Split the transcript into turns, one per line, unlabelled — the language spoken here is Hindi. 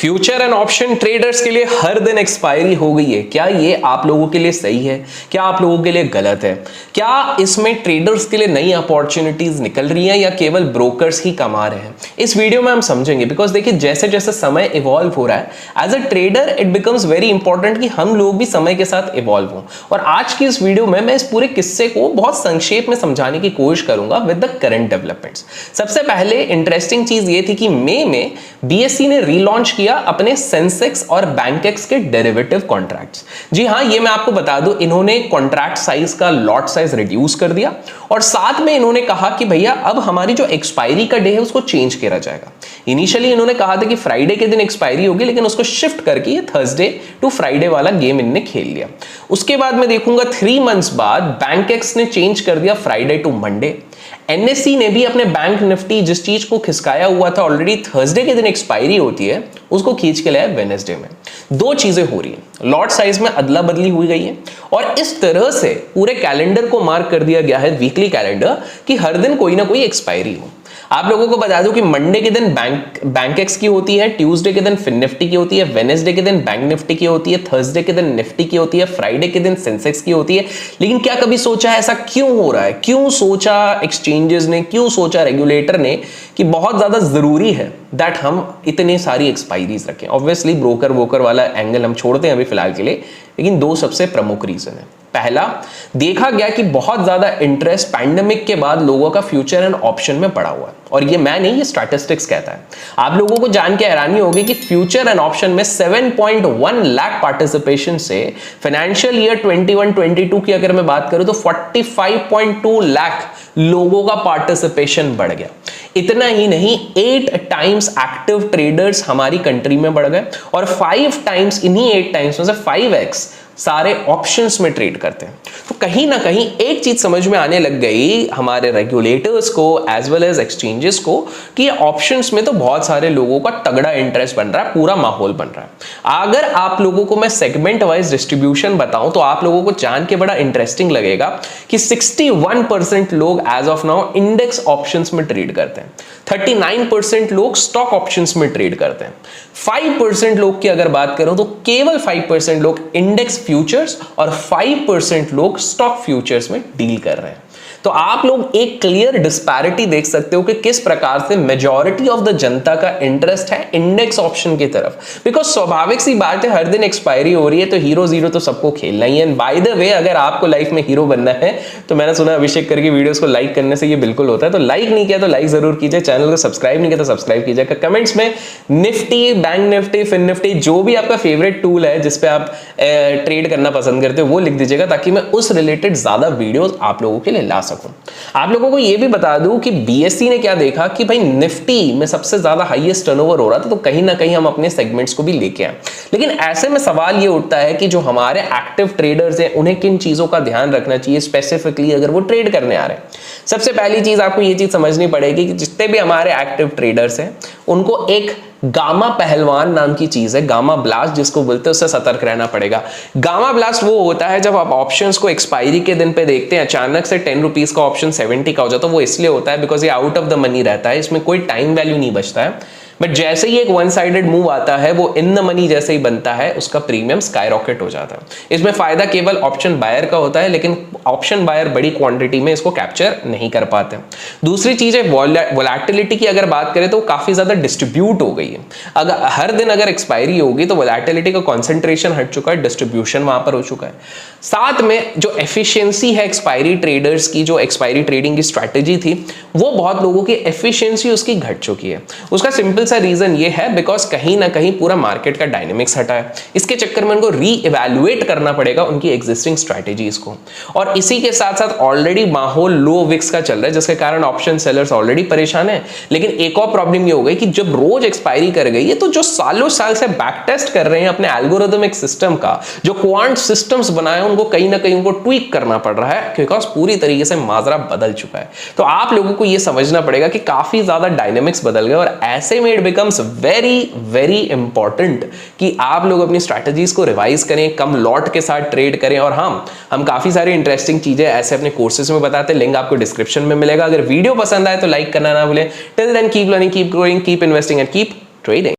फ्यूचर एंड ऑप्शन ट्रेडर्स के लिए हर दिन एक्सपायरी हो गई है। क्या ये आप लोगों के लिए सही है? क्या आप लोगों के लिए गलत है? क्या इसमें ट्रेडर्स के लिए नई अपॉर्चुनिटीज निकल रही हैं या केवल ब्रोकर्स ही कमा रहे हैं? इस वीडियो में हम समझेंगे। बिकॉज देखिए, जैसे जैसे समय इवॉल्व हो रहा है, as a trader it becomes very important कि हम लोग भी समय के साथ इवॉल्व हों। और आज की इस वीडियो में मैं इस पूरे किस्से को बहुत संक्षेप में समझाने की कोशिश करूंगा विद द करंट डेवलपमेंट्स। सबसे पहले इंटरेस्टिंग चीज ये थी कि मई में बीएसई ने रीलॉन्च किया अपने सेंसेक्स और बैंकेक्स के डेरिवेटिव कॉन्ट्रैक्ट्स। जी हां, ये मैं आपको बता दूं, इन्होंने कॉन्ट्रैक्ट साइज का लॉट साइज रिड्यूस कर दिया और साथ में इन्होंने कहा कि भैया अब हमारी जो एक्सपायरी का डे है उसको चेंज किया जाएगा। इनिशियली इन्होंने कहा था कि फ्राइडे के दिन एक्सपायरी होगी, लेकिन उसको शिफ्ट करके ये थर्सडे टू फ्राइडे वाला गेम इनने खेल लिया। उसके बाद मैं देखूंगा 3 मंथ्स बाद बैंकेक्स ने चेंज कर दिया फ्राइडे टू मंडे। एनएससी ने भी अपने बैंक निफ्टी जिस चीज को खिसकाया हुआ था ऑलरेडी थर्सडे के दिन एक्सपायरी होती है, उसको खींच के लाया वेडनेसडे में। दो चीजें हो रही हैं, लॉट साइज में अदला बदली हुई गई है और इस तरह से पूरे कैलेंडर को मार्क कर दिया गया है, वीकली कैलेंडर, कि हर दिन कोई ना कोई एक्सपायरी हो। आप लोगों को बता दूं कि मंडे के दिन बैंकेक्स की होती है, ट्यूसडे के दिन फिन निफ्टी की होती है, वेडनेसडे के दिन बैंक निफ्टी की होती है, थर्सडे के दिन निफ्टी की होती है, फ्राइडे के दिन सेंसेक्स की होती है। लेकिन क्या कभी सोचा है ऐसा क्यों हो रहा है? क्यों सोचा एक्सचेंजेस ने, क्यों सोचा रेगुलेटर ने कि बहुत ज्यादा जरूरी है दैट हम इतने सारी एक्सपायरीज रखें? ऑब्वियसली ब्रोकर वोकर वाला एंगल हम छोड़ते हैं अभी फिलहाल के लिए, लेकिन दो सबसे प्रमुख रीजन है। पहला, देखा गया कि बहुत ज्यादा इंटरेस्ट पैंडेमिक के बाद लोगों का फ्यूचर एंड ऑप्शन में पड़ा हुआ है। और ये मैं नहीं, ये स्टैटिस्टिक्स कहता है। आप लोगों को जान के हैरानी होगी कि फ्यूचर एंड ऑप्शन में 7.1 लाख पार्टिसिपेशन से फाइनेंशियल ईयर 21-22 की अगर मैं बात करूं तो 45.2 लाख लोगों का पार्टिसिपेशन बढ़ गया। इतना ही नहीं, 8 टाइम्स एक्टिव ट्रेडर्स हमारी कंट्री में बढ़ गए और 5 टाइम्स, इन्हीं 8 टाइम्स में से 5x सारे ऑप्शंस में ट्रेड करते हैं। तो कहीं ना कहीं एक चीज समझ में आने लग गई हमारे रेगुलेटर्स को एज वेल एज एक्सचेंजेस को कि ऑप्शंस में तो बहुत सारे लोगों का तगड़ा इंटरेस्ट बन रहा है, पूरा माहौल बन रहा है। अगर आप लोगों को मैं सेगमेंट वाइज डिस्ट्रीब्यूशन बताऊं तो आप लोगों को जान के बड़ा इंटरेस्टिंग लगेगा कि 61% लोग as of now index options में ट्रेड करते हैं, 39% लोग स्टॉक ऑप्शंस में ट्रेड करते हैं, 5% लोग की अगर बात करूं तो केवल 5% लोग इंडेक्स फ्यूचर्स और 5% लोग स्टॉक फ्यूचर्स में डील कर रहे हैं। तो आप लोग एक क्लियर डिस्पैरिटी देख सकते हो कि किस प्रकार से मेजॉरिटी ऑफ द जनता का इंटरेस्ट है इंडेक्स ऑप्शन की तरफ। बिकॉज स्वाभाविक सी बात है, हर दिन एक्सपायरी हो रही है तो हीरो जीरो तो सबको खेलना ही है। बाय द वे, अगर आपको लाइफ में हीरो बनना है तो मैंने सुना अभिषेक करके वीडियोस को लाइक करने से ये बिल्कुल होता है। तो लाइक नहीं किया तो लाइक जरूर कीजिए, चैनल को सब्सक्राइब नहीं किया तो सब्सक्राइब कीजिएगा। कमेंट्स में निफ्टी, बैंक निफ्टी, फिन निफ्टी, जो भी आपका फेवरेट टूल है जिसपे आप ट्रेड करना पसंद करते हो वो लिख दीजिएगा, ताकि मैं उस रिलेटेड ज्यादा वीडियोस आप लोगों के लिए ला सकूं। आप लोगों को यह भी बता दूं कि बीएसई ने क्या देखा कि भाई निफ्टी में सबसे ज्यादा हाईएस्ट टर्नओवर हो रहा था, तो कहीं ना कहीं हम अपने सेगमेंट्स को भी लेके आए। लेकिन ऐसे में सवाल ये उठता है कि जो हमारे एक्टिव ट्रेडर्स हैं उन्हें किन चीजों का ध्यान रखना चाहिए स्पेसिफिकली अगर वो ट्रेड करने आ रहे हैं। सबसे पहली चीज आपको ये चीज समझनी पड़ेगी कि जितने भी हमारे एक्टिव ट्रेडर्स हैं उनको एक गामा पहलवान नाम की चीज है, गामा ब्लास्ट जिसको बोलते हैं, उससे सतर्क रहना पड़ेगा। गामा ब्लास्ट वो होता है जब आप ऑप्शंस को एक्सपायरी के दिन पे देखते हैं, अचानक से 10 रुपीज का ऑप्शन 70 का हो जाता है। वो इसलिए होता है बिकॉज ये आउट ऑफ द मनी रहता है, इसमें कोई टाइम वैल्यू नहीं बचता है। बट जैसे ही एक वन साइडेड मूव आता है, वो इन द मनी जैसे ही बनता है, उसका प्रीमियम स्काई रॉकेट हो जाता है। इसमें फायदा केवल ऑप्शन बायर का होता है, लेकिन ऑप्शन बायर बड़ी क्वांटिटी में इसको कैप्चर नहीं कर पाते। दूसरी चीज है वोलेटिलिटी की अगर बात करें तो काफी ज्यादा डिस्ट्रीब्यूट हो गई है। अगर हर दिन अगर एक्सपायरी होगी तो वोलेटिलिटी का कॉन्सेंट्रेशन हट चुका है, डिस्ट्रीब्यूशन वहां पर हो चुका है। साथ में जो एफिशिएंसी है एक्सपायरी ट्रेडर्स की, जो एक्सपायरी ट्रेडिंग की स्ट्रैटेजी थी, वो बहुत लोगों की एफिशिएंसी उसकी घट चुकी है। उसका सिंपल सा रीजन ये है बिकॉज कहीं ना कहीं पूरा मार्केट का डायनेमिक्स हटा है। इसके चक्कर में उनको रीइवैल्यूएट करना पड़ेगा उनकी एग्जिस्टिंग स्ट्रैटेजीज को। और इसी के साथ साथ ऑलरेडी माहौल लो विक्स का चल रहा है, जिसके कारण ऑप्शन सेलर्स ऑलरेडी परेशान है। लेकिन एक और प्रॉब्लम ये हो गई कि जब रोज एक्सपायरी कर गई है तो जो सालों साल से बैक टेस्ट कर रहे हैं अपने एल्गोरिथमिक सिस्टम का, जो क्वांट सिस्टम्स बनाए उनको कहीं ना कहीं उनको ट्वीक करना पड़ रहा है, बिकॉज पूरी तरीके से माजरा बदल चुका है। तो आप लोगों को यह समझना पड़ेगा कि काफी ज्यादा डायनेमिक्स बदल गए और ऐसे में it becomes very very important कि आप लोग अपनी स्ट्रैटेजीज को रिवाइज करें, कम लॉट के साथ ट्रेड करें। और हम काफी सारी इंटरेस्टिंग चीजें ऐसे अपने कोर्सेज में बताते हैं, लिंक आपको डिस्क्रिप्शन में मिलेगा। अगर वीडियो पसंद आए तो लाइक करना ना भूलें। Till then keep learning, keep growing, keep investing and keep trading.